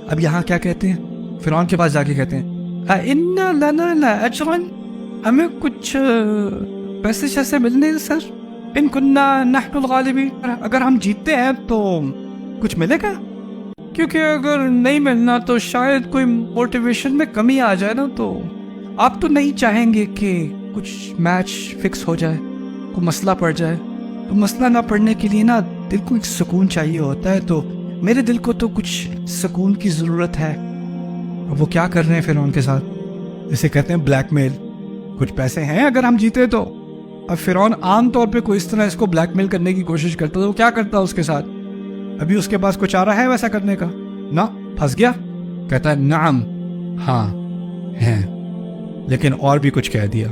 اب یہاں کیا کہتے ہیں؟ فرعون کے پاس جا کے کہتے ہیں اِنَّ لَنَا لَأَجْرًا، ہمیں کچھ پیسے شیسے ملنے سر، ان کننا نحن الغالبین، اگر ہم جیتتے ہیں تو کچھ ملے گا، کیونکہ اگر نہیں ملنا تو شاید کوئی موٹیویشن میں کمی آ جائے نا، تو آپ تو نہیں چاہیں گے کہ کچھ میچ فکس ہو جائے، کوئی مسئلہ پڑ جائے، تو مسئلہ نہ پڑنے کے لیے نا دل کو ایک سکون چاہیے ہوتا ہے، تو میرے دل کو تو کچھ سکون کی ضرورت ہے۔ وہ کیا کر رہے ہیں فرعون کے ساتھ؟ اسے کہتے ہیں بلیک میل، کچھ پیسے ہیں اگر ہم جیتے تو۔ اب فرعون عام طور پہ کوئی اس طرح اس کو بلیک میل کرنے کی کوشش کرتا، تو وہ کیا کرتا اس کے ساتھ؟ ابھی اس کے پاس کچھ آ رہا ہے ویسا کرنے کا؟ نہ، پھنس گیا، کہتا ہے نعم، ہاں ہیں، لیکن اور بھی کچھ کہہ دیا،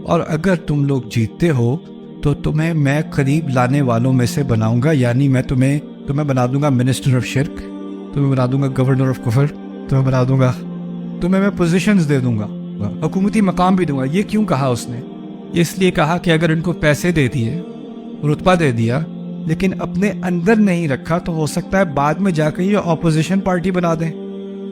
اور اگر تم لوگ جیتتے ہو تو تمہیں میں قریب لانے والوں میں سے بناؤں گا، یعنی میں تمہیں بنا دوں گا منسٹر آف شرک، تمہیں بنا دوں گا گورنر آف کفر، تمہیں بنا دوں گا، تمہیں میں پوزیشنز دے دوں گا، حکومتی مقام بھی دوں گا۔ یہ کیوں کہا اس نے؟ اس لیے کہا کہ اگر ان کو پیسے دے دیے، رتبہ دے دیا، لیکن اپنے اندر نہیں رکھا، تو ہو سکتا ہے بعد میں جا کے یہ اپوزیشن پارٹی بنا دیں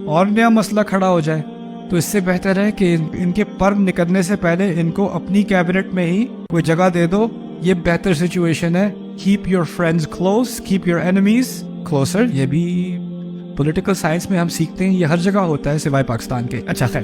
اور نیا مسئلہ کھڑا ہو جائے۔ تو اس سے بہتر ہے کہ ان کے پر نکلنے سے پہلے ان کو اپنی کیبنٹ میں ہی کوئی جگہ دے دو، یہ بہتر سچویشن ہے۔ Keep your friends close, keep your enemies closer, یہ بھی پولیٹیکل سائنس میں ہم سیکھتے ہیں، یہ ہر جگہ ہوتا ہے سوائے پاکستان کے۔ اچھا خیر،